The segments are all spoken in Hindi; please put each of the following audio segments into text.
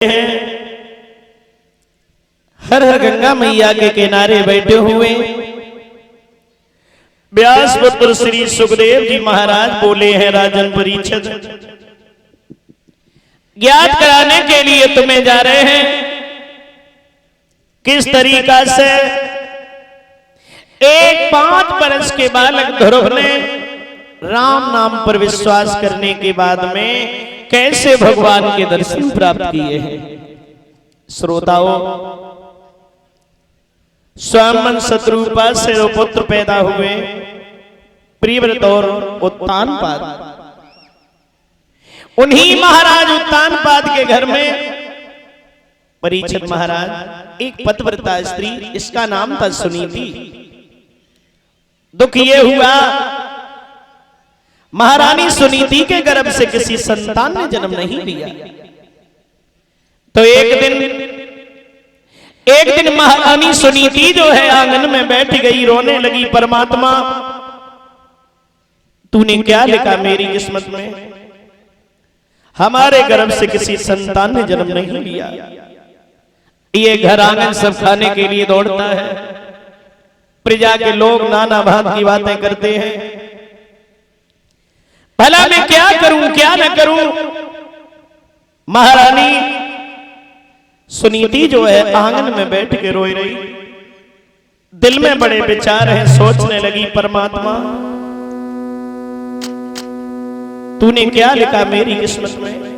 हैं हर हर गंगा मैया के किनारे बैठे हुए व्यास पुत्र श्री सुखदेव जी महाराज बोले हैं, राजन परीक्षित ज्ञात कराने के लिए तुम्हें जा रहे हैं किस तरीका से एक 5 वर्ष के बालक ध्रुव ने राम नाम पर विश्वास करने के बाद में कैसे भगवान के दर्शन प्राप्त किए हैं। श्रोताओं, स्वयं शत्रुपा से पुत्र पैदा हुए प्रियव्रत और उत्तानपाद। उन्हीं महाराज उत्तानपाद के घर में परीक्षित महाराज एक पतिव्रता स्त्री, इसका नाम था सुनीति। दुख ये हुआ महारानी सुनीति के गर्भ से किसी संतान ने जन्म नहीं लिया। तो एक दिन महारानी सुनीति जो है आंगन में बैठ गई, रोने लगी, परमात्मा तूने क्या लिखा मेरी किस्मत में, हमारे गर्भ से किसी संतान ने जन्म नहीं लिया। ये घर आंगन सब खाने के लिए दौड़ता है, प्रजा के लोग नाना भांति की बातें करते हैं, भला मैं क्या करूं क्या न करूं। महारानी सुनीति जो है आंगन में बैठ के रोई रही, दिल में बड़े विचार हैं, सोचने लगी परमात्मा तूने क्या लिखा मेरी किस्मत में।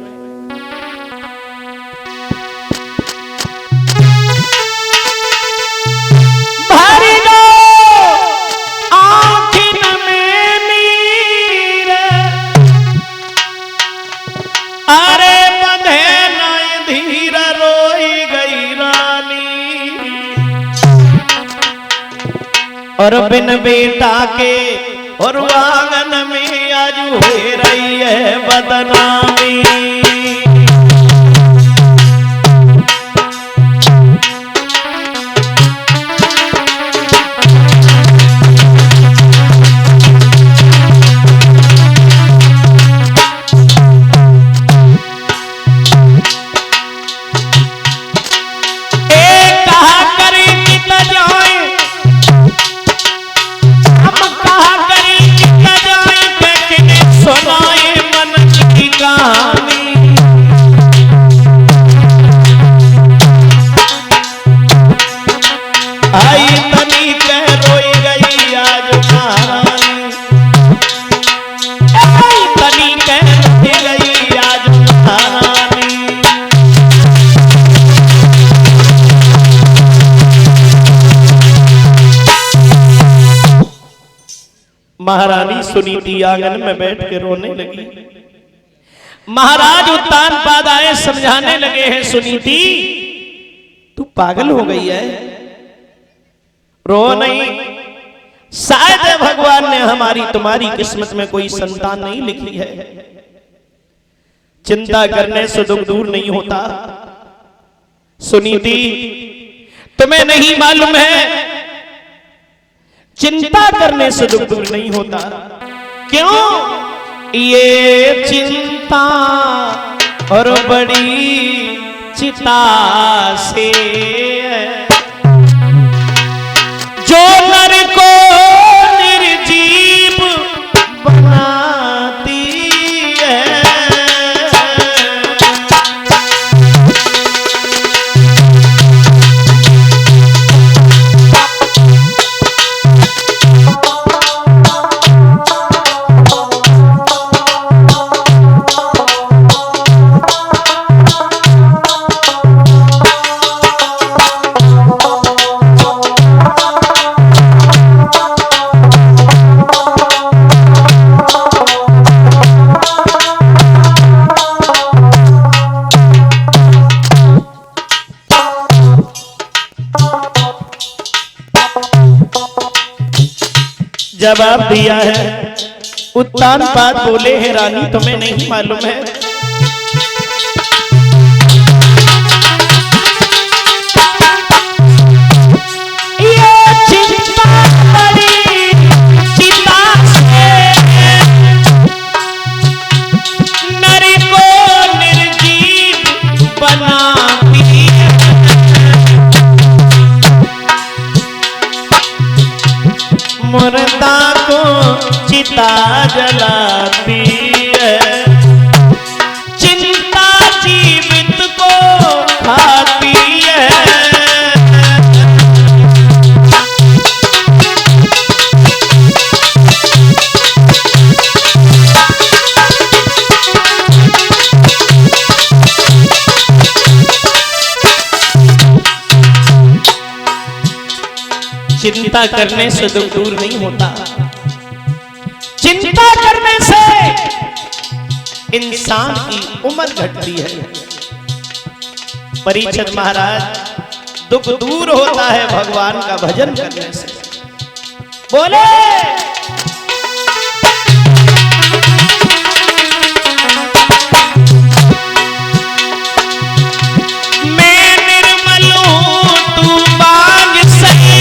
और बिन बेटा के और आंगन में आज हो रही है बदनामी। महारानी सुनीति आंगन में बैठ के रोने लगी। महाराज उत्तानपाद आए, समझाने लगे हैं सुनीति तू पागल हो गई है, रो नहीं, शायद भगवान ने हमारी तुम्हारी किस्मत में कोई संतान नहीं लिखी है। चिंता करने से दुख दूर नहीं होता। सुनीति तुम्हें नहीं मालूम है चिंता करने से दुख दूर नहीं होता। क्यों? ये चिंता और बड़ी चिता से जो नर को निर्जीव बनाती है, जवाब दिया है। उत्तानपाद बोले हैं रानी तुम्हें नहीं मालूम है ये चिंता बड़ी चिता से नर को निर्जीव बना चिता जलाती है, चिंता जीवित को खाती है। चिंता करने से दुख दूर नहीं होता, चिंता करने से इंसान की उम्र घटती है। परीक्षित महाराज, दुख दूर होता है भगवान का भजन करने से। बोले मैं निर्मल हूं तू बाग सही,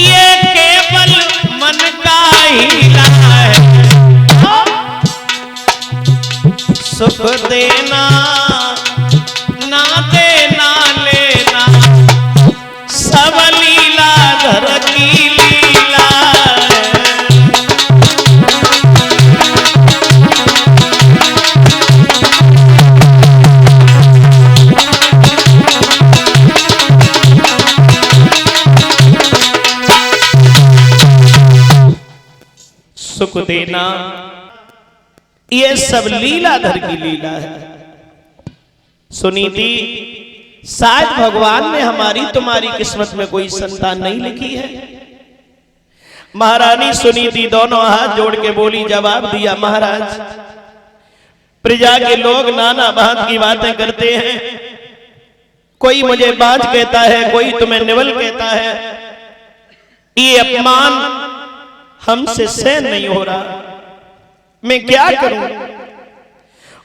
ये केवल मन का हीला है। सुख देना ना देना लेना सब लीला धर की लीला है। सुख देना ये सब लीलाधर की लीला है। सुनीति, शायद भगवान ने हमारी तुम्हारी किस्मत में कोई संतान नहीं लिखी है। महारानी सुनीति दोनों हाथ जोड़ के बोली, जवाब दिया, महाराज प्रजा के लोग नाना बात की बातें करते हैं, कोई मुझे बाज कहता है, कोई तुम्हें निवल कहता है, ये अपमान हमसे सहन नहीं हो रहा, मैं क्या करूं।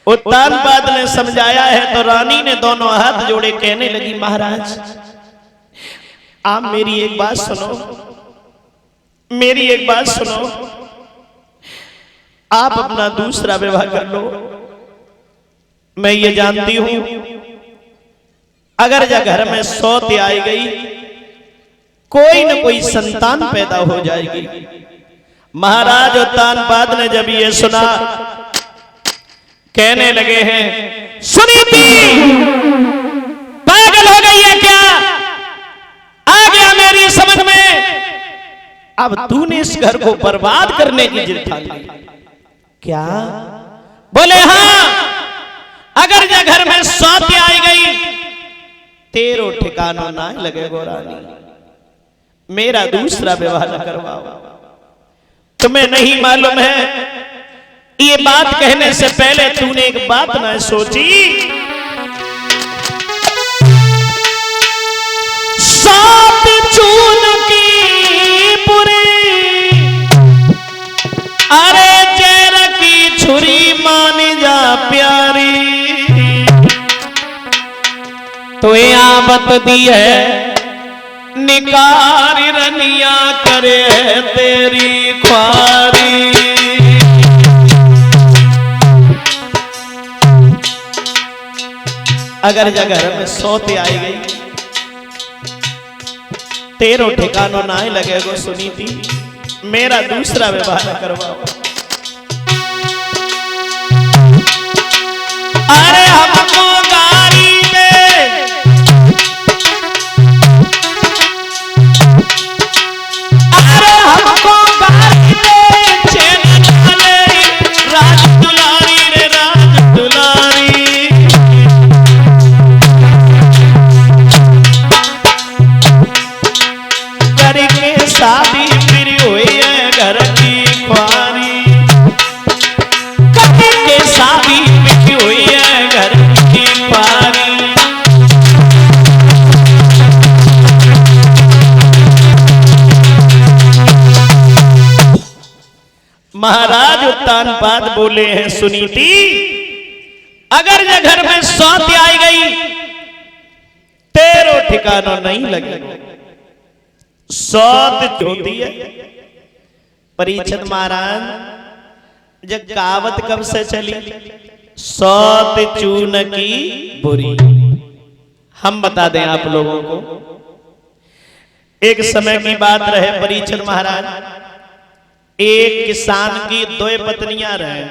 उत्तानपाद ने समझाया है तो रानी ने दोनों हाथ जोड़े कहने लगी, महाराज आप मेरी एक बात सुनो, मेरी एक बात सुनो, आप अपना दूसरा विवाह कर लो। मैं ये जानती हूं अगर जब घर में सौत आई गई कोई न कोई संतान पैदा हो जाएगी। महाराज उत्तानपाद ने जब ये सुना कहने लगे हैं, सुनीति पागल हो गई है क्या? आ गया मेरी समझ में, अब तूने इस घर को बर्बाद करने की जिद ठान ली क्या? बोले हाँ, अगर ये घर में सौत आई गई तेरो ठिकाना ना लगे गोरानी, मेरा दूसरा विवाह न करवाओ। तुम्हें नहीं मालूम है ये बात कहने से पहले तूने एक बात ना सोची, सात चून की बुरी, अरे जैर की छुरी मान जा प्यारी, तो आबत दी है निकारी रनिया करे तेरी ख्वारी। अगर जगह में सौते आई गई तेरो ठिकानो ना ही लगेगो सुनीति, मेरा दूसरा विवाह न करवाओ। अरे हमको गाड़ी में हमको गाड़ी में चैन डाले राज दुलारी रे राज दुलारी, करके शादी फिर हुई है घर की ख्वारी, करके शादी फिर हुई है घर की ख्वारी। महाराज उत्तानपाद बोले हैं, सुनीति अगर ये घर में सौत आई गई तेरो ठिकाना नहीं लगेगा। सौत होती है परीक्षित महाराज, जब कहावत कब से चली, सौत चून की बुरी। हम बता दें आप लोगों को, एक समय की बात रहे परीक्षित महाराज एक किसान की दो पत्नियां रहे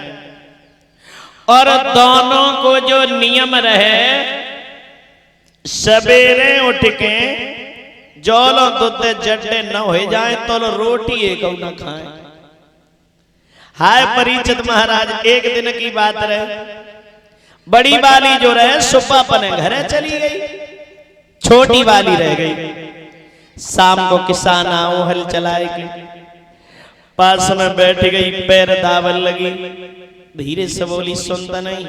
और दोनों को जो नियम रहे सवेरे उठ के जौलो दूध जड्डे न हो जाए तो रोटी एक न खाए। हाय परीक्षित महाराज एक दिन की बात रहे, बड़ी वाली जो रहे सुबह अपने घर चली गई, छोटी वाली रह गई। शाम को किसान आओ हल चलाएगी, पास में बैठ गई, पैर दावल लगी, धीरे से बोली सुनता नहीं,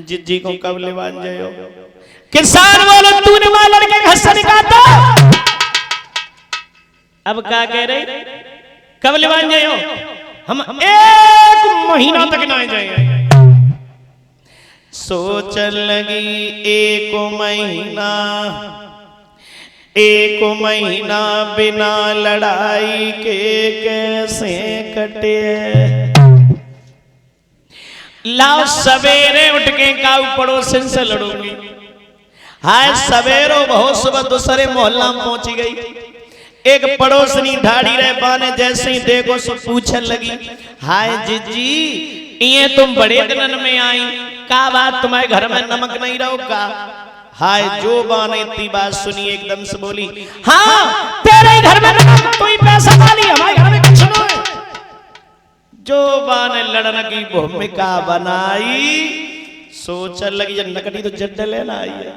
जिज्जी को कब ले बांध जाओ। किसान बोलो तूने वहां लड़के घर से निकालता, अब क्या कह रहे कब ले बांध जाओ, हम 1 महीना तक ना जाएंगे। सोचन लगी 1 महीना बिना लड़ाई के कैसे कटे। लाओ सवेरे उठ के काऊ पड़ोसन से लड़ूंगी। हाय सवेरो बहुत सुबह दूसरे मोहल्ला में पहुंची गई। एक पड़ोसनी ढाड़ी रह पाने जैसे ही देखो सो पूछन लगी, हाय जिज्जी ये तुम बड़े दिन में आई, का बात तुम्हारे घर में नमक नहीं रहो का। हाय जो बाने इतनी बात सुनी एकदम से बोली, हाँ तेरे घर में नमक तू ही पैसा डाली, हमारे घर में कुछ नहीं है। जो बाने लड़न की भूमिका बनाई, सोचने लगी जब नकली तो जड्डे लेना आई है,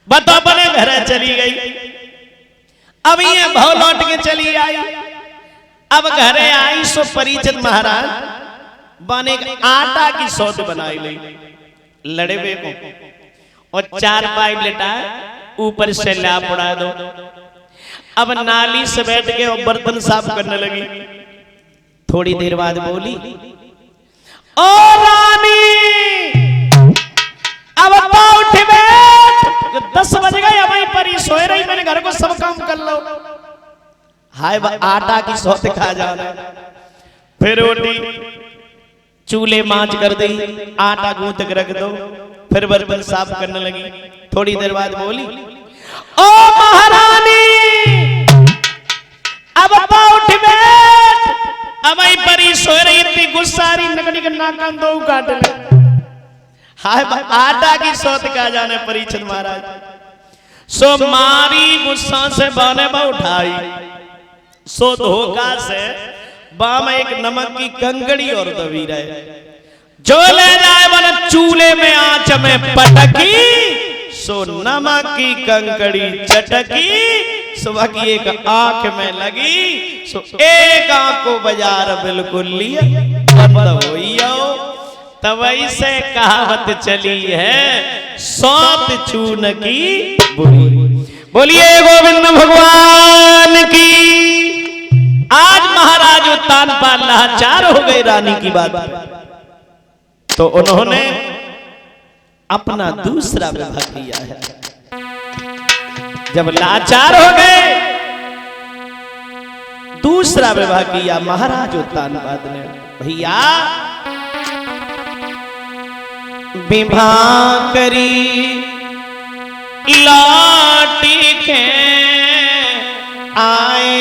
बता बने घर चली गई। अब ये भाव लौट के चली आई। अब घरे आई सो परीक्षित महाराज बने आटा की सौत बनाई ली लड़े बे को और 4 पाइप लेटा ऊपर से लाप उड़ा दो। अब नाली से बैठ के और बर्तन साफ करने लगी। थोड़ी देर बाद बोली, ओ रानी अब तो उठ बैठ, 10 बज गए, हमारी परी सोए रही, मैंने घर को सब काम कर लो। हाय आटा की सौत खा जाना। फिर उठी, चूल्हे मांझ कर दी, आटा गूंथ के रख दो, फिर बर्तन साफ करने लगी। थोड़ी देर बाद बोली, ओ महारानी अब तो उठ बैठ, हमारी परी सोए रही, इतनी गुस्सा रही, नकली का नाकान 2 काट ले। हाय आटा की सौत का जाने परीक्षित महाराज सो मारी गुस्सा से बाने बा उठाई, सो धोखा से बाम एक नमक की कंकड़ी और दबी रहे, जो ले जाए बना चूल्हे में आंच में पटकी, सो नमक की कंकड़ी चटकी, सुबह की एक आंख में लगी, सो एक आंख को बाजार बिल्कुल लिया बंद हो। तब ऐसे कहावत चली है, सौत चून की बुरी। बोलिए गोविंद भगवान की। आज महाराज उत्तानपाद लाचार हो गए रानी की बात, तो उन्होंने अपना दूसरा विवाह किया है। जब लाचार हो गए दूसरा विवाह किया महाराज उत्तानपाद ने। भैया विवाह करी लौटी के आए,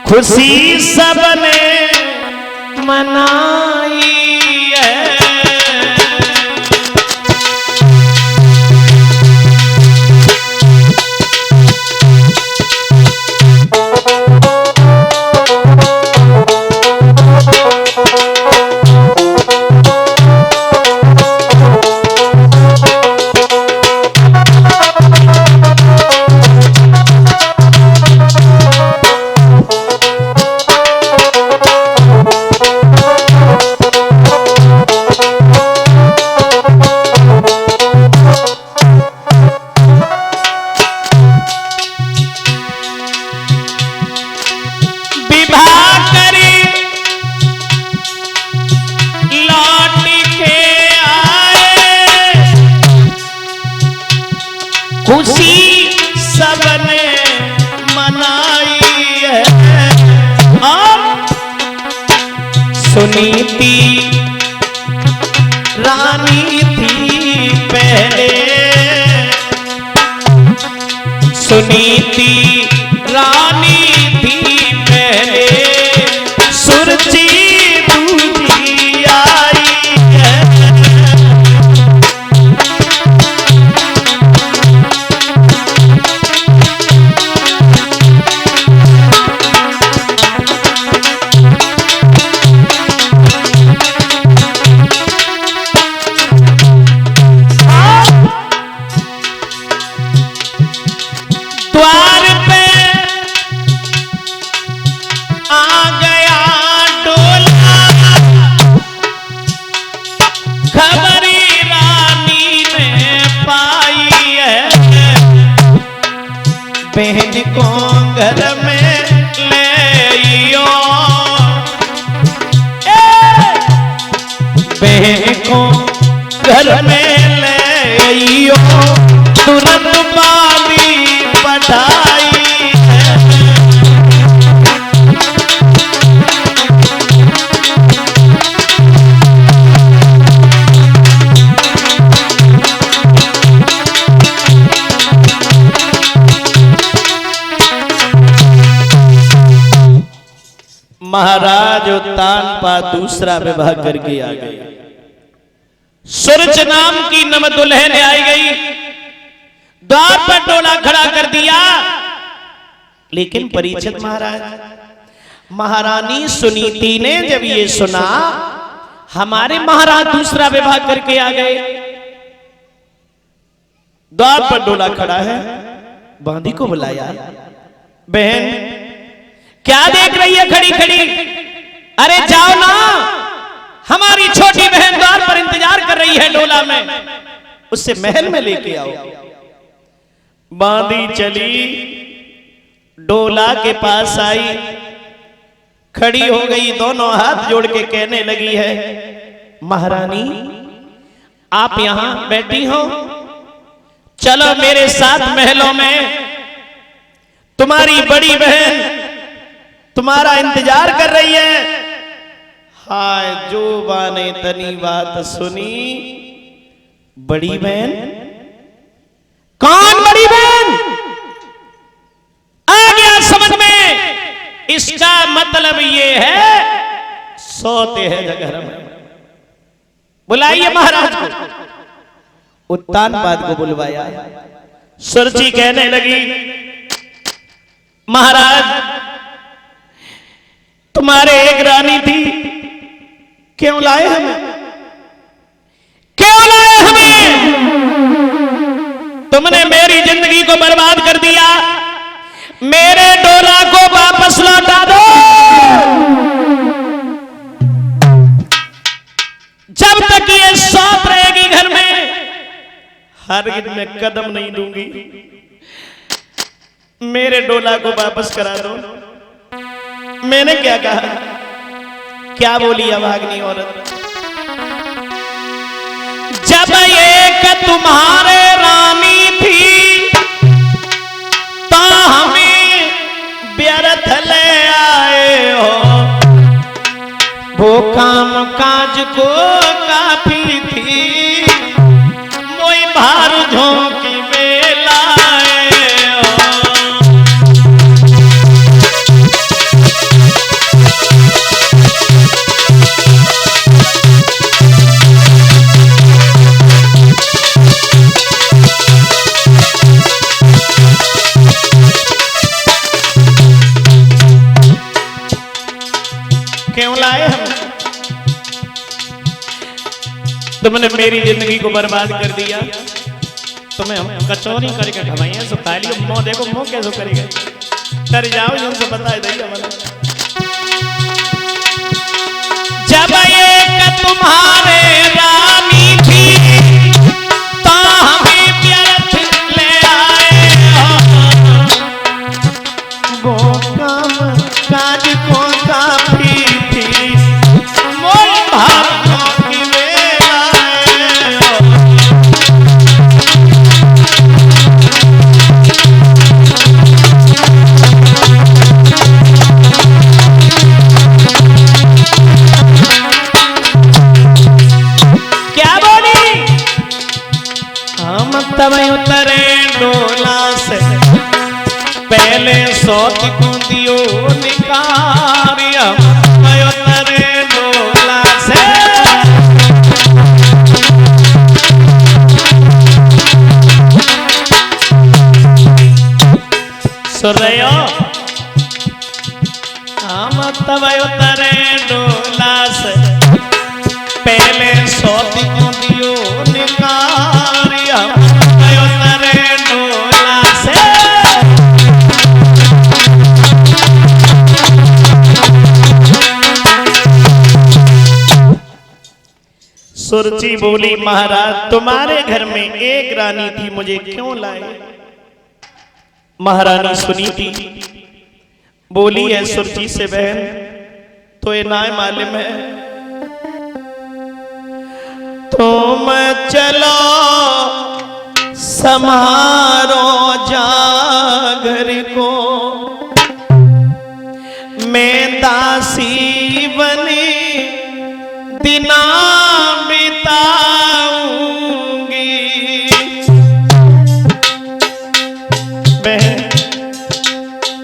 खुशी सबने मनाई है। खुशी सबने मनाई है। और सुनीति रानी थी पहले, सुनीति रानी खबरी रानी ने पाई है, बहन को घर में ले यो, बहन को घर में ले यो, तुरंत बाली पढ़ाई है। महाराज तानपा दूसरा विवाह करके आ गए। सूरज नाम की नव दुल्हन आई गई, द्वार पर डोला खड़ा कर दिया। लेकिन परीक्षित महाराज, महारानी सुनीति ने जब ये सुना हमारे महाराज दूसरा विवाह करके आ गए, द्वार पर डोला खड़ा है, बांदी को बुलाया। बहन क्या देख रही है खड़ी खड़ी? अरे जाओ ना, हमारी छोटी बहन द्वार पर इंतजार कर रही है डोला में, उससे महल में लेके आओ। बांदी चली, डोला के पास आई, खड़ी हो गई, दोनों हाथ जोड़ के कहने लगी है, महारानी आप यहां बैठी हो, चलो मेरे साथ महलों में, तुम्हारी बड़ी बहन तुम्हारा इंतजार कर रही है। हाय जो बाने तनी बात सुनी, बड़ी बहन? कौन बड़ी बहन? आ गया समझ में, इसका मतलब ये है सोते हैं जगह में। बुलाइए महाराज को। उत्तानपाद को बुलवाया। सुरची कहने लगी, महाराज तुम्हारे एक रानी थी, क्यों लाए हमें? क्यों लाए हमें? तुमने मेरी जिंदगी को बर्बाद कर दिया, मेरे डोला को वापस लौटा दो। जब तक ये सौत रहेगी घर में, हरगिज़ मैं कदम नहीं दूंगी। मेरे डोला को वापस करा दो। मैंने क्या कहा? क्या बोली अभागनी औरत? जब एक तुम्हारे रानी थी, तो हमें व्यर्थ ले आए हो, वो काम काज को काफी थी, मोई भार झोंकी तुमने मेरी जिंदगी को बर्बाद कर दिया। तुम्हें हम कचौरी करके खवाइए, सो खा लियो। मुंह देखो, मुंह कैसे करेगा? कर जाओ, उनसे बता दीजिए। जब एक तुम्हारे रानी थी, तो हमें व्यर्थ ले आए हो, वो काम काज को काफी थी, मोल भाव तब उतरे डोला से, पहले सौत को दियो निकारिया, उतरे डोला से। सुन रहे हो? हम तब उतरे डोला से, पहले सौत को दियो निकारिया, सुरची बोली महाराज तुम्हारे घर में एक रानी थी, मुझे क्यों लाए? महारानी सुनीति बोली है सुरची से बहन तो ये ना मालूम है तुम चलो समारो जागर को, मैं दासी बनी दिना बिताऊंगी। बहन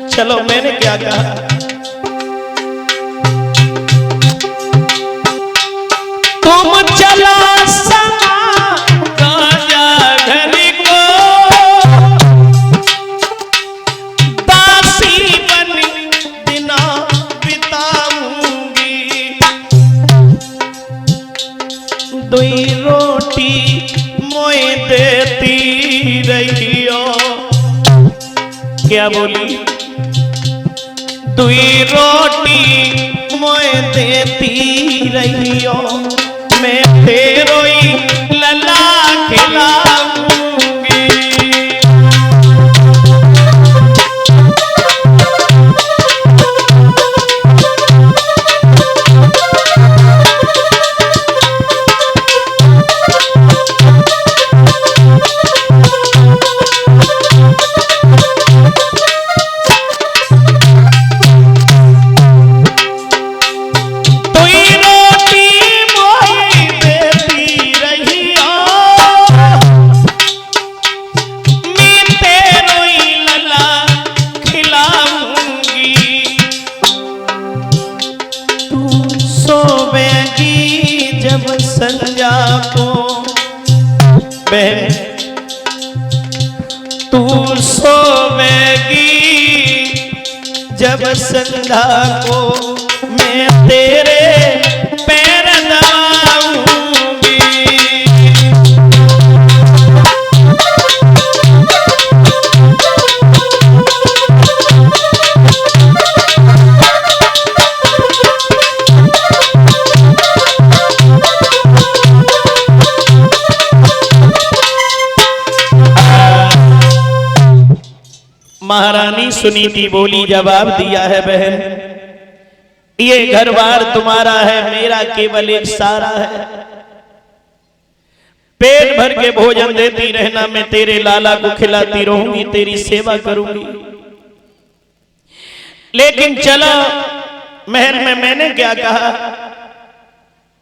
चलो, मैंने क्या कहा? तुम चलो क्या बोली? दुई रोटी मोए देती रहियो, मैं तेरो ही लला खिलाऊंगी। संजा को बहन तू सोवेगी जब संध्या को, मैं तेरे पैर दबाऊंगी। महारानी सुनीति बोली जवाब दिया है बहन, ये घर बार तुम्हारा है, मेरा केवल एक सारा है। पेट भर के भोजन देती रहना, मैं तेरे लाला को खिलाती रहूंगी, तेरी सेवा करूंगी। लेकिन चलो महल में मैंने क्या कहा?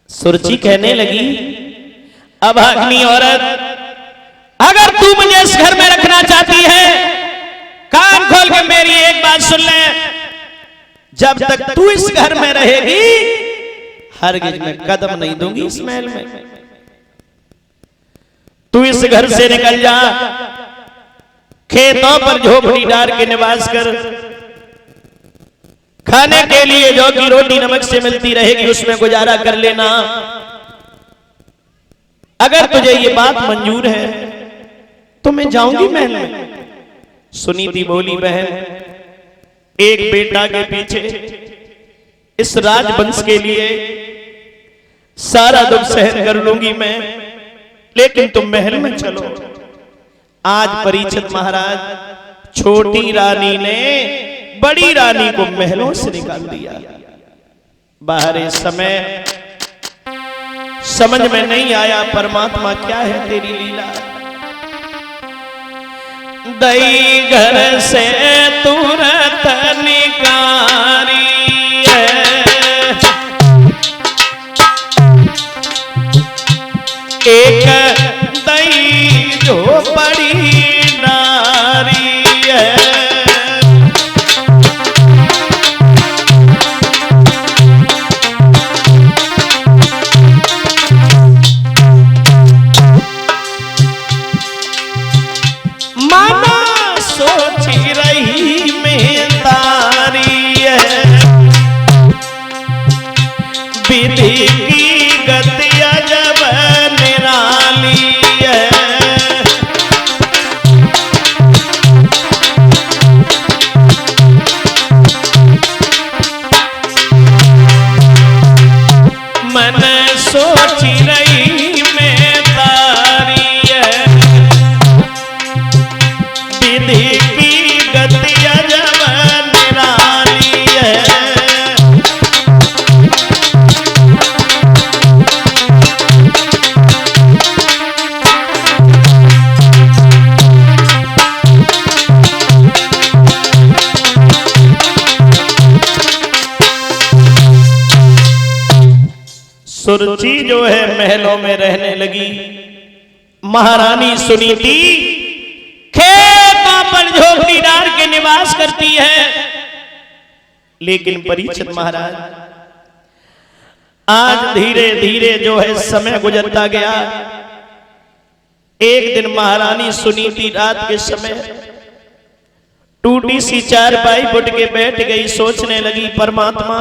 सुरची कहने लगी अभाग्नी औरत, अगर तू मुझे इस घर में रखना चाहती है, कान खोल के मेरी एक बात सुन ले, जब तक तू इस घर में रहेगी हरगिज मैं कदम नहीं दूंगी इस महल में। तू इस घर से निकल जा, खेतों पर झोपड़ी डाल के निवास कर, खाने के लिए जो की रोटी नमक से मिलती रहेगी उसमें गुजारा कर लेना। अगर तुझे ये बात मंजूर है तो मैं जाऊंगी महल में। सुनीति बोली बहन, एक बेटा के पीछे इस राजवंश के लिए सारा दुख सहन कर लूंगी मैं, लेकिन तुम महल में चलो। आज परीक्षित महाराज छोटी रानी ने बड़ी रानी को महलों से निकाल दिया। बाहर इस समय समझ में नहीं आया परमात्मा क्या है तेरी लीला। दई घर से तुरंत निकारी है, एक दई जो बड़ी नारी है। विधि की गति अजब निराली है, सुरुचि जो है महलों में रहने लगी। महारानी सुनीति खेतों पर झोपड़ीदार के निवास करती है। लेकिन परीक्षित महाराज आज धीरे धीरे जो है समय गुजरता गया। एक दिन महारानी सुनीति रात के समय टूटी सी चारपाई बुट के बैठ गई, सोचने लगी परमात्मा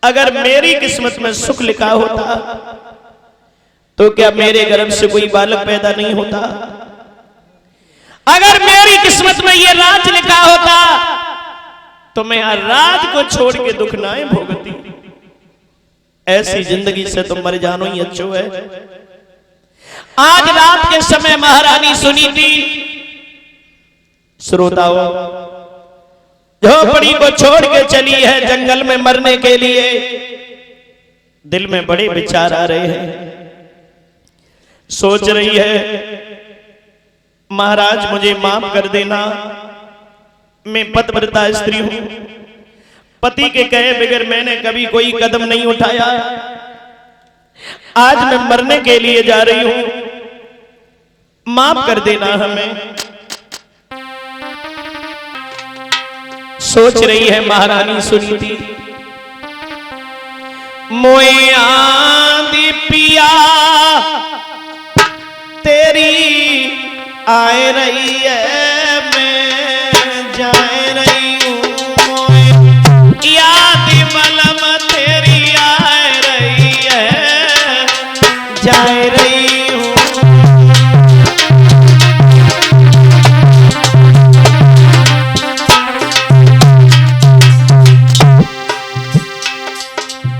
अगर मेरी किस्मत में सुख लिखा होता तो क्या मेरे गर्भ से कोई बालक पैदा नहीं होता? अगर मेरी किस्मत में ये राज लिखा होता तो मैं राज को छोड़ के दुख नाए भोगती। ऐसी जिंदगी से तुम मर जानो ही अच्छो है। आज रात के समय महारानी सुनीति श्रोताओं झोपड़ी को छोड़ के चली है जंगल में मरने के लिए। दिल में बड़े विचार आ रहे हैं। सोच रही है महाराज मुझे माफ कर देना, मैं पतिव्रता स्त्री हूं, पति के कहे बगैर मैंने कभी कोई कदम नहीं उठाया। आज मैं मरने के लिए जा रही हूं, माफ कर देना हमें। सोच रही है महारानी सुनीति। मोए आंधी पिया तेरी आए रही है, मैं जाए रही हूं। मोए याद बलम तेरी आए रही है, जाए रही हूं।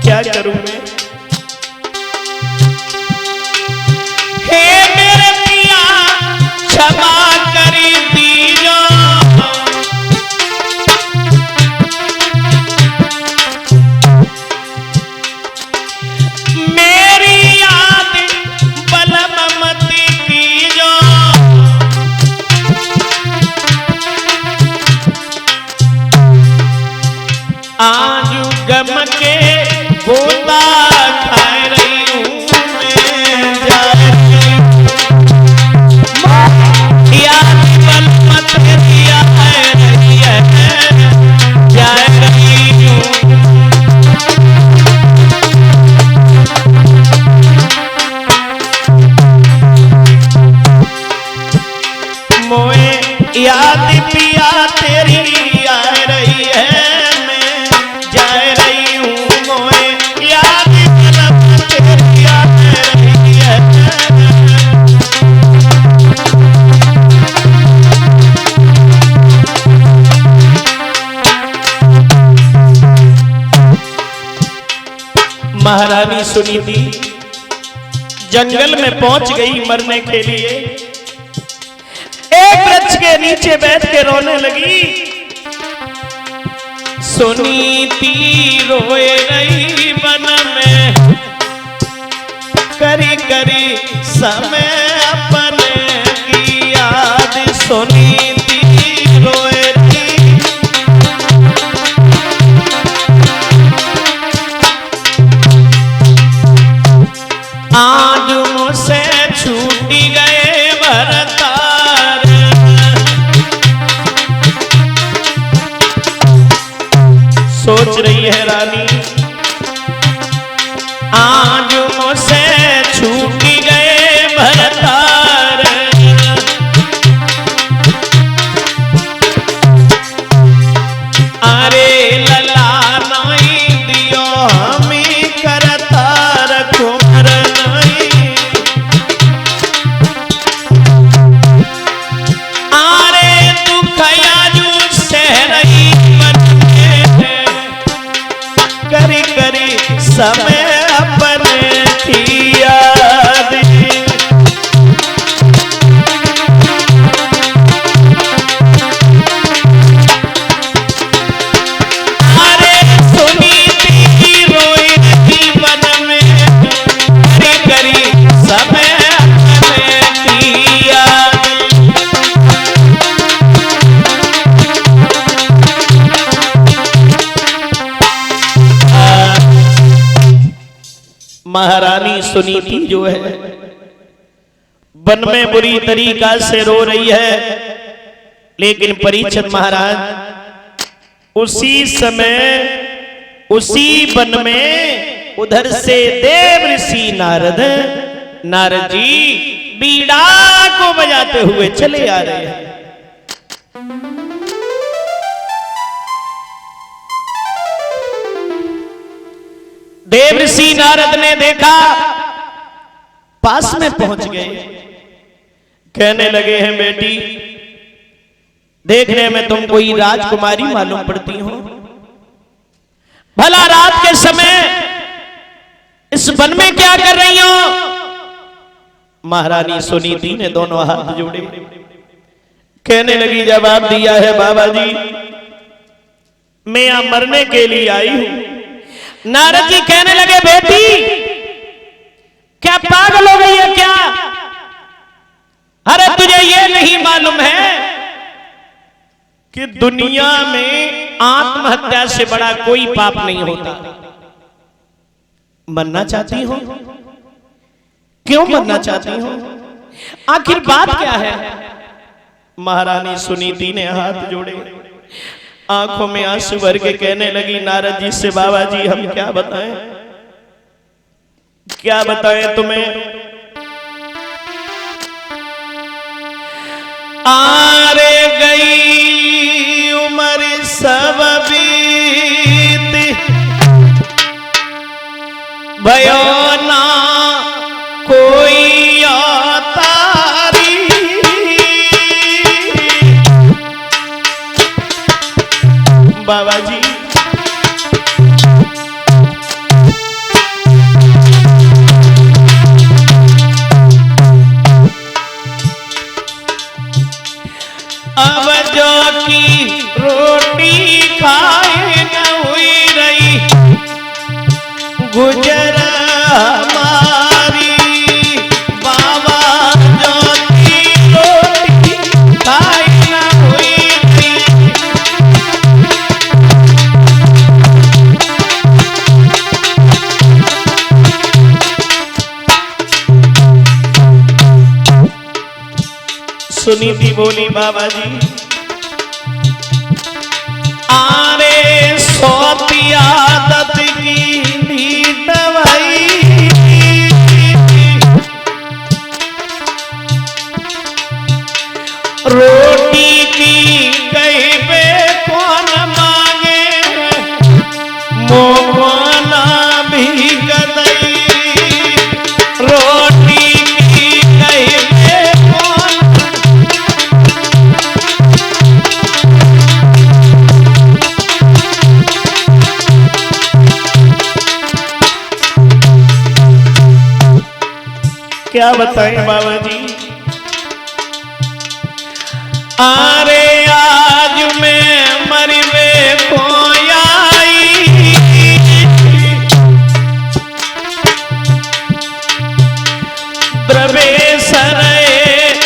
क्या करूं मैं? हे मेरे पिया क्षमा करी दीजो, मेरी याद बलम मत कीजो। आज गम के गोता खाए रही हूं, मैं जा रही हूं। याद बलम तेरी आए रही है, जा रही हूं। मोए याद पिया तेरी आए रही है, मैं जा रही हूं। मोए याद बलम तेरी आए रही है। महारानी सुनीति जंगल में पहुंच गई मरने के लिए। एक वृक्ष के नीचे बैठ के रोने लगी। सुनीति रोए रही वन में, करी करी समय अपने की याद। सुनीति रोए रही। आज मुझसे छूटी गए भरतार, सोच रही है रानी आज मुझसे छूटी गए भरतार। अरे लला नहीं दियो हमें करतार कुमर नहीं। अरे दुखया जो सह रही मन में, महारानी सुनीति जो है वन में बुरी तरीका से रो रही है, लेकिन परीक्षित महाराज उसी समय उसी वन में उधर से देव ऋषि नारद जी बीड़ा को बजाते हुए चले आ रहे हैं। देव ऋषि नारद ने देखा, पास में पहुंच गए, कहने लगे हैं बेटी, देखने में तुम कोई राजकुमारी मालूम पड़ती हो, भला रात के समय इस वन में क्या कर रही हो? महारानी सुनीति ने दोनों हाथ जोड़े, कहने लगी, जवाब दिया है बाबा जी, मैं यहां मरने के लिए आई हूं। नारद जी कहने लगे, बेटी क्या पागल हो गई है क्या? अरे तुझे ये नहीं मालूम है कि दुनिया में आत्महत्या से बड़ा कोई पाप नहीं होता। मरना चाहती हो? क्यों मरना चाहती हो? आखिर बात क्या है? महारानी सुनीति ने हाथ जोड़े, आंखों में आंसू भर के कहने लगी नारद जी से, बाबा जी हम क्या बताएं, क्या बताएं तुम्हें? आरे गई उम्र सब बीत, भयो ना कोई तारी, बाबा जी अब जो की रोटी खाए न हुई रही गुजर हमारी, बाबा जो की रोटी खाए न हुई रही। सुनीति बोली, बाबा जी आरे सोती आदत की दवाई, रोटी की कहीं पे कौन मांगे, मोहना भी गदई, रोटी की कहीं पे कौन। क्या बताएं बाबा जी, अरे आज मैं मरवे को आई, द्रवेशर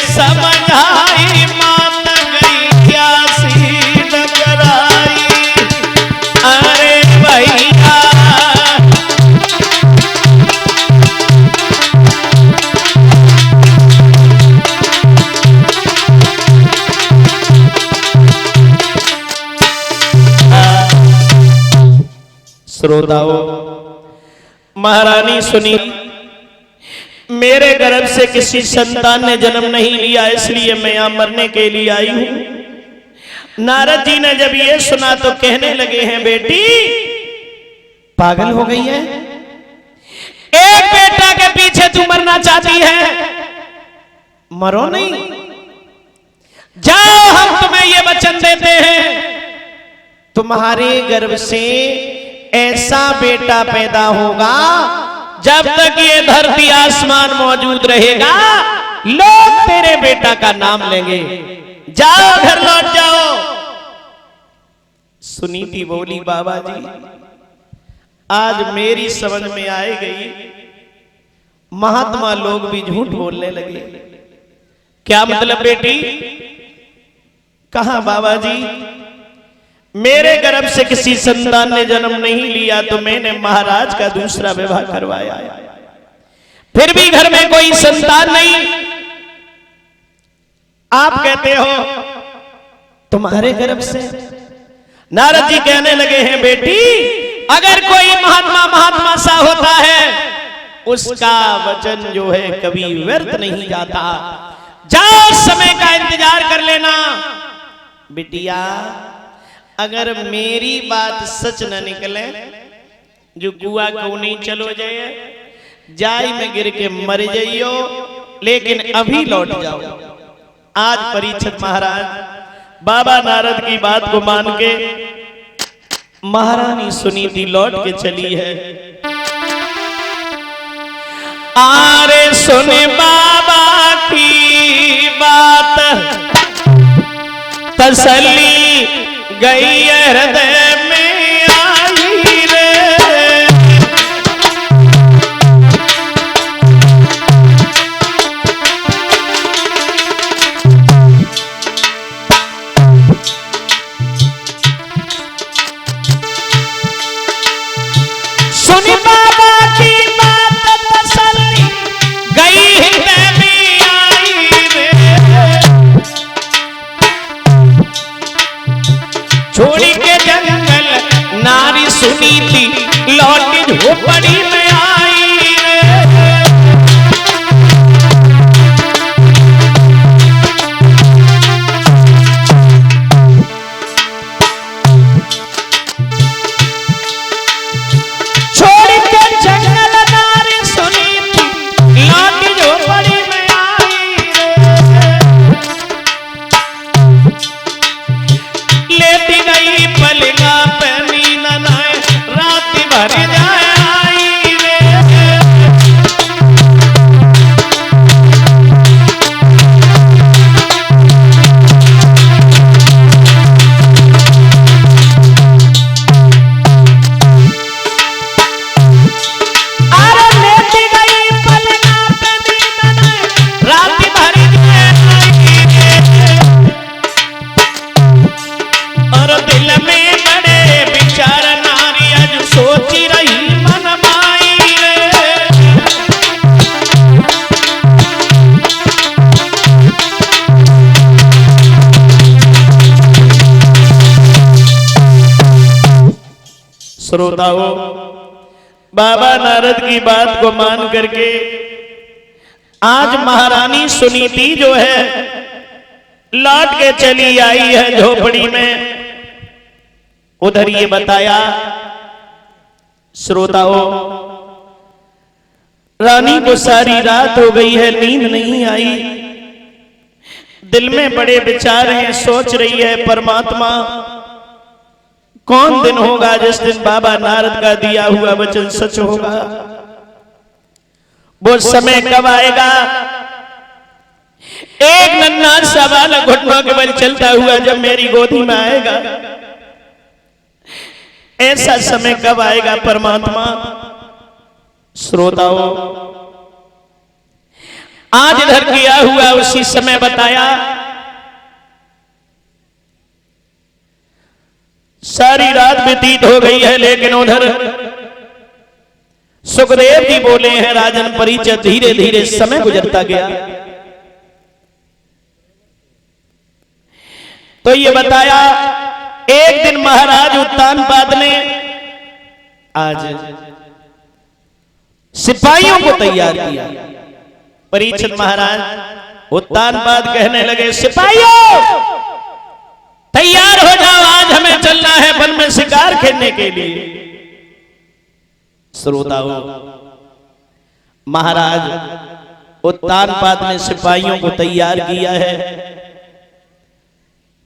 समझाई, मान गई क्या सीध कराई। अरे भैया श्रोताओं, महारानी सुनी, मेरे गर्भ से किसी संतान ने जन्म नहीं लिया, इसलिए मैं यहां मरने के लिए आई हूं। नारद जी ने जब ये सुना तो कहने लगे हैं, बेटी पागल हो गई है, एक बेटा के पीछे तू मरना चाहती है, मरो नहीं, जाओ हम तुम्हें ये वचन देते हैं, तुम्हारे गर्भ से ऐसा बेटा पैदा होगा, जब तक ये धरती आसमान मौजूद रहेगा लोग तेरे बेटा का नाम लेंगे, जाओ घर लौट जाओ। सुनीति बोली, बाबा जी आज मेरी समझ में आई गई, महात्मा लोग भी झूठ बोलने लगे। क्या मतलब बेटी? कहा बाबा जी, मेरे गर्भ से किसी संतान ने जन्म नहीं लिया तो मैंने महाराज का दूसरा विवाह करवाया। फिर भी घर में कोई संतान नहीं। आप कहते हो तुम्हारे गर्भ से। नारद जी कहने लगे हैं बेटी, अगर कोई महात्मा सा होता है उसका वचन जो है कभी व्यर्थ नहीं जाता। जाओ समय का इंतजार कर लेना। बिटिया, अगर मेरी बात सच न निकले, जो कुआ को नहीं चलो जाई में गिर के मर जाइयो, लेकिन अभी लौट जाओ। आज परीक्षित महाराज बाबा नारद की बात को मान के महारानी सुनीति लौट के चली है। आरे सुने बाबा की बात, तसल्ली गई हृदय में आई रे। सुनी बाबा की बात, तसल्ली गई हृदय में आई रे। छोड़ी के जंगल नारी सुनीति लौटी झोपड़ी में आई रे। छोड़ी के जंगल नारी सुनीति लौटी झोपड़ी में आई रे। लेटी गई पलंगा पे नींद न आए, रात भर जाए आई रे। अरे लेटी गई पलंगा पे नींद न आए, रात भर जाए आई रे। और दिल में बड़े विचार नारी आज सोची रही मन माई रे। श्रोताओं, बाबा नारद की बात को मान करके आज महारानी सुनीति जो है लौट के चली आई है झोपड़ी में। उधर ये बताया श्रोताओं, रानी को सारी रात हो गई है, नींद नहीं आई, दिल में बड़े विचार हैं, सोच रही है परमात्मा कौन दिन होगा जिस दिन बाबा नारद का दिया हुआ वचन सच होगा। वो समय कब आएगा। एक नन्हा सा बालक घुटनों के बल चलता हुआ जब मेरी गोदी में आएगा, ऐसा समय कब आएगा परमात्मा। श्रोताओं, आज इधर किया हुआ उसी समय बताया। सारी रात व्यतीत हो गई है, लेकिन उधर सुखदेव जी बोले हैं राजन परीक्षित, धीरे धीरे समय गुजरता गया। तो ये बताया एक दिन महाराज उत्तानपाद ने आज सिपाहियों को तैयार किया। परीक्षित महाराज उत्तानपाद कहने लगे, सिपाहियों तैयार हो जाओ, आज हमें चलना है वन में शिकार खेलने के लिए। श्रोताओं, महाराज उत्तानपाद ने सिपाहियों को तैयार किया है,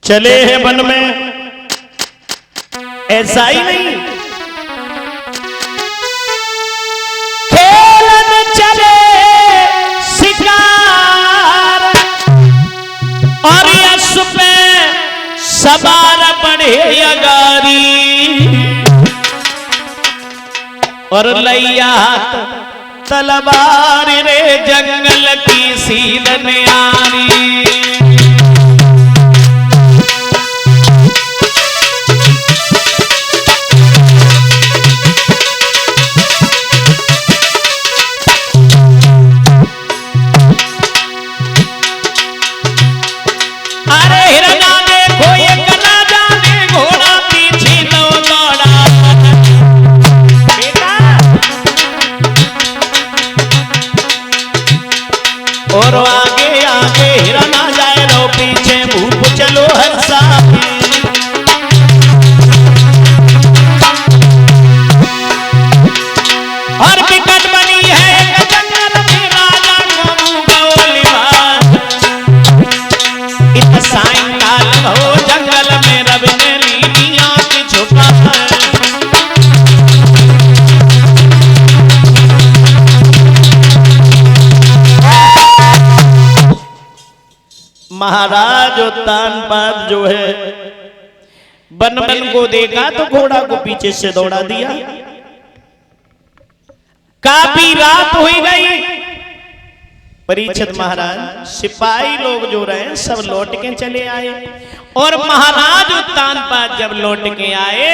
चले हैं वन में। ऐसा ही नहीं, खेलन चले शिकार और यश पे सवार बढ़े अगारी, और लैया तलवार रे जंगल की सीलन यारी। और आगे आगे हिरन आ जाए लो पीछे भूप चलो हर साथी। और विकट बनी है एक जंगल में राजा को गोलीबार। इत सायंकाल हो जंगल में रवि ने ली आंख छुपा है। महाराज उत्तानपाद जो है बनबन को देखा तो घोड़ा को पीछे से दौड़ा दिया। काफी रात हुई गई। परीक्षित महाराज सिपाही लोग जो रहे सब लौट के चले आए और महाराज उत्तानपाद जब लौट के आए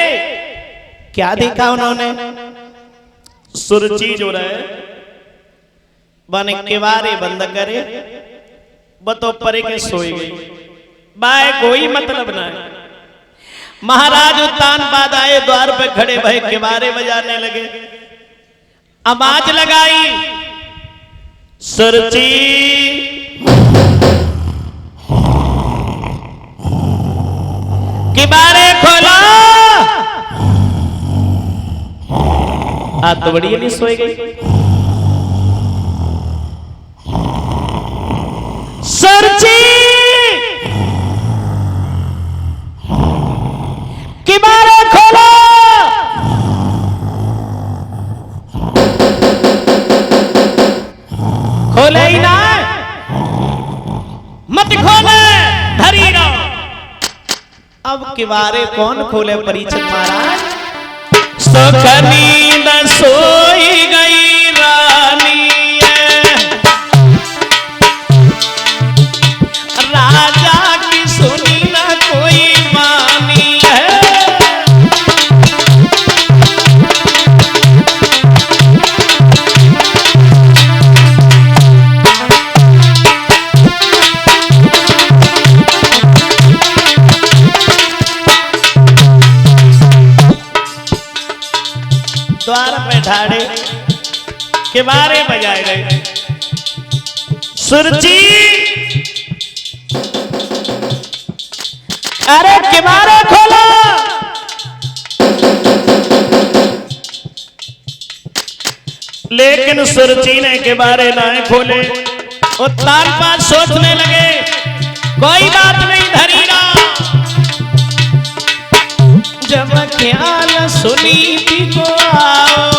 क्या देखा उन्होंने? सुरची जो रहे बने किवारे बंद करे बतो परे के सोई गई बाय कोई मतलब ना। महाराज उत्तानपाद आए द्वार पे खड़े भय किवारे बजाने लगे। आवाज लगाई सुरची किवारे खोलो। तो बड़ी नहीं सोई गई। सुरची किवारे खोलो। खोले ही ना मत खोले धरी रहो। अब किवारे कौन खोले? परीक्षित महाराज। सुख नींद सोई गई रानी राजा की सुनी ना कोई मानी है। द्वार पे ढाड़े किवारे बजाए गए। सुरची अरे किवारे खोलो। लेकिन सुरची ने किवारे ना खोले। उत्तानपाद सोचने लगे कोई बात नहीं धरी ना। जब ख्याल सुनी थी को आओ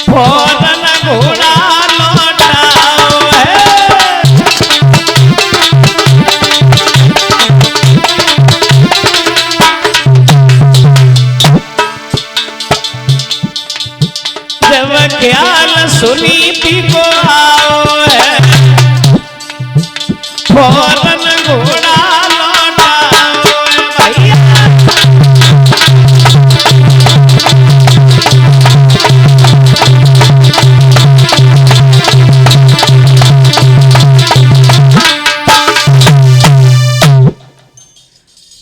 फौरन घोड़ा लौटाओ है। जब ख्याल सुनी थी को आओ है फौरन घोड़ा लौटाओ है भैया।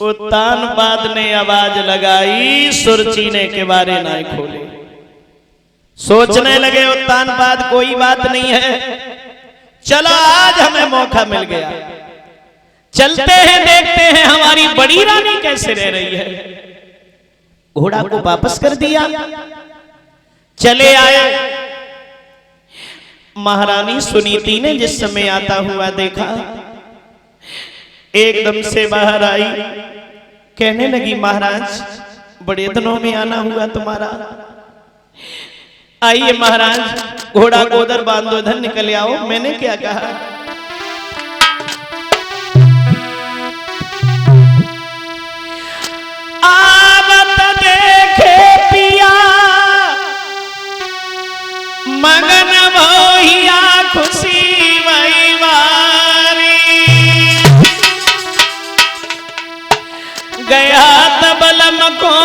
उत्तानपाद ने आवाज लगाई सुरची ने किवारे ना खोले। सोचने लगे उत्तानपाद कोई बात नहीं है चलो आज हमें मौका मिल गया चलते हैं देखते हैं हमारी बड़ी रानी कैसे रह रही है। घोड़ा को वापस कर दिया चले आए। महारानी सुनीति ने जिस समय आता हुआ देखा एकदम से बाहर आई कहने लगी महाराज बड़े दिनों में आना हुआ तुम्हारा। आइए महाराज घोड़ा को उधर बांधो इधर निकल आओ। मैंने क्या कहा? आवत देखे पिया मगन भोहिया खुशी वही वारी गया तबलम को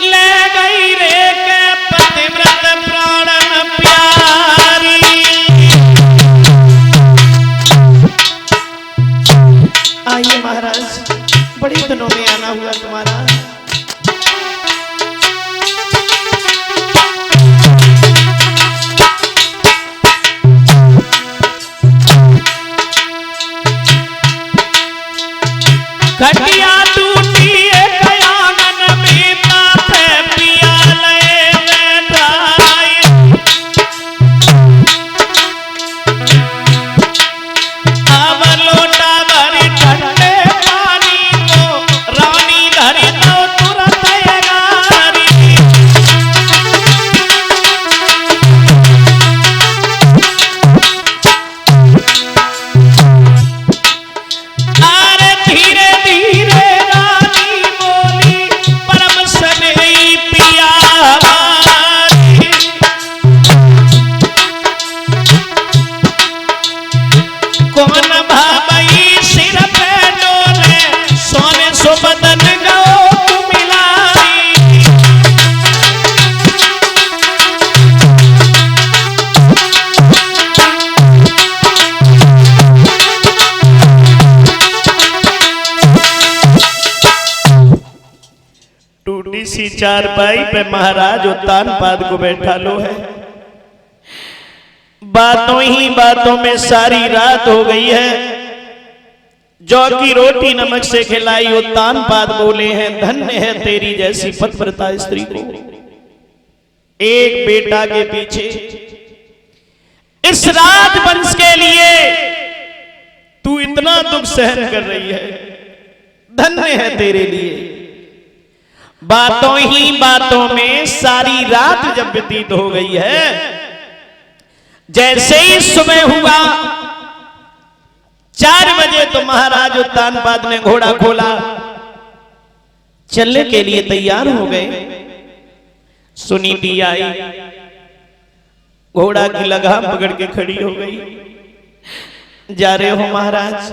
ले गई रे के पतिव्रत प्राणन प्यारी। आइए महाराज बड़े दिनों में आना हुआ तुम्हारा। चारपाई पे महाराज उत्तानपाद को बैठा लो है। बातों ही बातों में सारी रात हो गई है। जौ की रोटी नमक से खिलाई उत्तानपाद बोले हैं, धन्य है तेरी जैसी पतिव्रता स्त्री को। एक बेटा के पीछे इस राजवंश के लिए तू इतना दुख सहन कर रही है, धन्य है तेरे लिए। बातों ही बातों में सारी रात जब व्यतीत हो गई है, जैसे ही सुबह हुआ 4 बजे तो महाराज उत्तानपाद ने घोड़ा खोला, चलने के लिए तैयार हो गए। सुनीति आई, घोड़ा की लगाम पकड़ के खड़ी हो गई। जा रहे हो महाराज?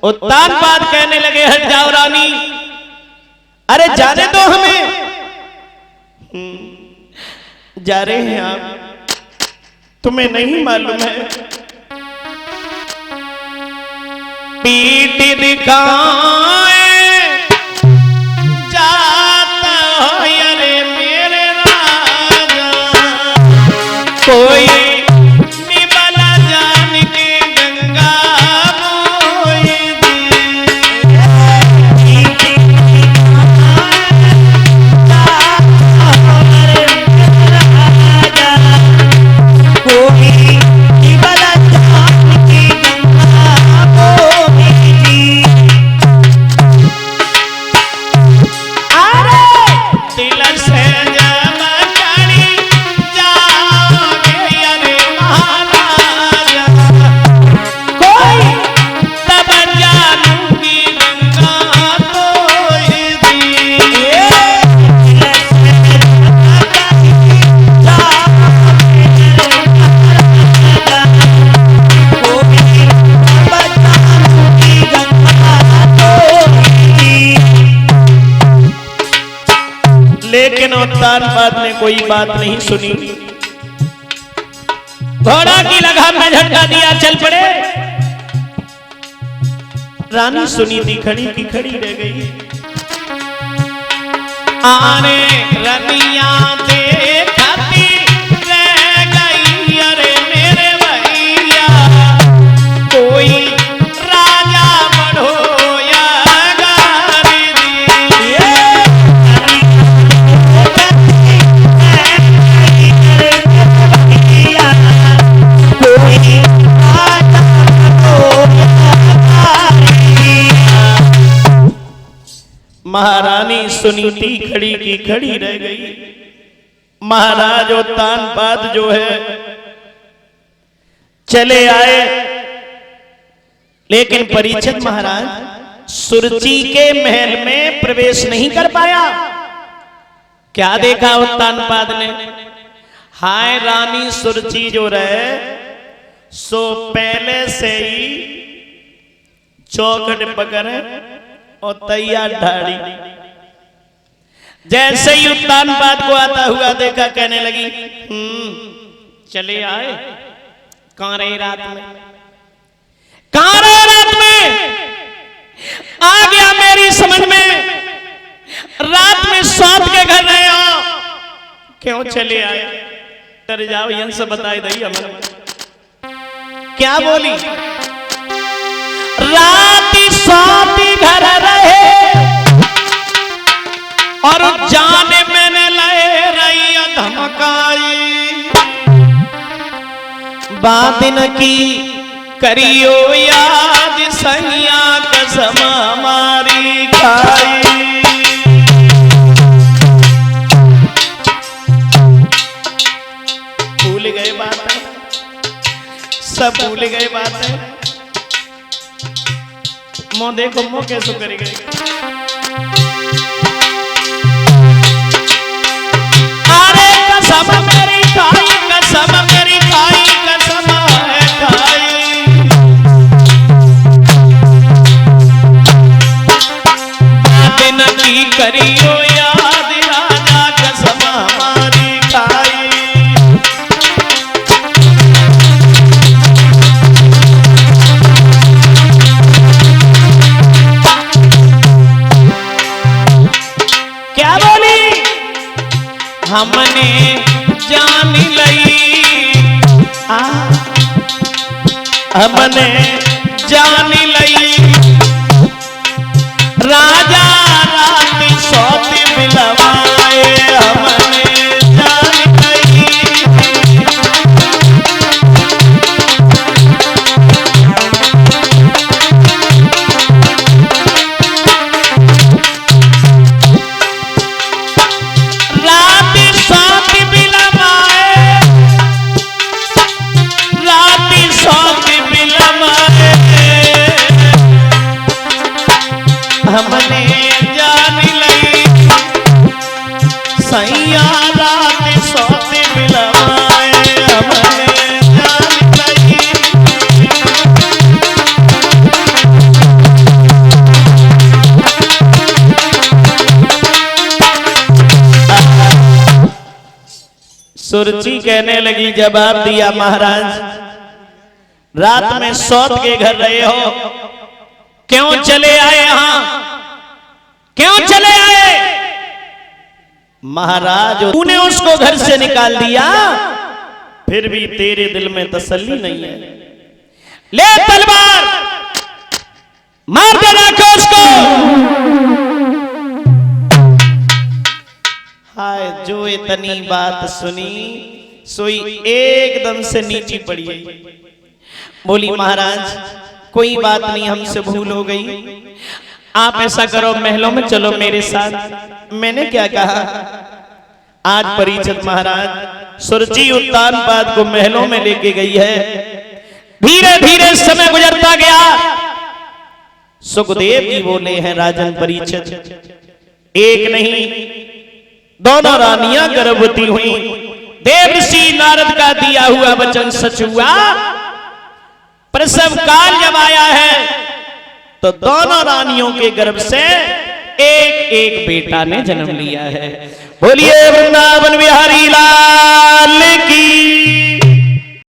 उत्तानपाद कहने लगे, हट जाओ रानी, अरे जाने दो हमें। जा रहे हैं आप, तुम्हें नहीं मालूम है पीठ दिखाए जाता है रे मेरे राजा, कोई निबला जान के गंगा बोई उत्तानपाद ने कोई बात नहीं सुनी। घोड़ा की लगाम में झटका दिया, चल पड़े। रानी सुनीति खड़ी की खड़ी रह गई। आने रनिया देखती रह गई, अरे मेरे भैया कोई राजा बढ़ोया महारानी सुनीति खड़ी की खड़ी रह गई। महाराज उत्तानपाद जो है चले आए, लेकिन परीक्षित महाराज सुरुचि के महल में प्रवेश नहीं कर पाया। क्या देखा उत्तानपाद ने? हाय रानी सुरुचि जो रहे सो पहले से ही चौखट पकड़े और तैयार ढाड़ी। जैसे ही उत्तानपाद को आता हुआ देखा, कहने लगी चले आए। कहां रहे रात में? कहां रहे रात में? आ गया मेरी समझ में, रात में साथ के घर रहे हो, क्यों चले आए? डर जाओ, यहां से बताई दई हमें। क्या बोली? रात साथी घर रहे और जाने मैंने लहे रही धमकाई, बात न की करियो याद सैया कसम हमारी खाई। भूल गए बात है, सब भूल गए बात है। मो देखो मो कैसे करी गई। अरे कसम मेरी खाई, कसम मेरी खाई, कसम है खाई। दिन की करियो याद राजा कसम हमारी खाई। हमने जान लई हमने जान लई राजा रानी सोती मिलवाए हमने जान लई राती सोती मिलवाए राती सोती मिलवाए हमने जान लई सैया रात सोते मिलवाए हमने जान लई सुरची कहने लगी जवाब दिया महाराज रात में सौत के घर रहे हो क्यों चले आए यहां क्यों चले आए महाराज तूने उसको घर से निकाल दिया फिर भी तेरे दिल में तसल्ली नहीं है ले तलवार मार देना उसको हाय जो इतनी बात सुनी सोई एकदम से नीची पड़ी बोली महाराज कोई बात नहीं हमसे भूल हो गई आप ऐसा करो महलों में चलो मेरे साथ मैंने क्या कहा आज परीक्षित महाराज सुरची उत्तानपाद को महलों में लेके गई है धीरे धीरे समय गुजरता गया सुखदेव जी बोले हैं राजन परीक्षित एक नहीं दोनों रानियां गर्भवती हुई देव ऋषि नारद का दिया हुआ वचन सच हुआ प्रसव काल जब आया है तो दोनों रानियों के गर्भ से एक एक बेटा ने जन्म लिया है बोलिए वृंदावन बिहारी लाल की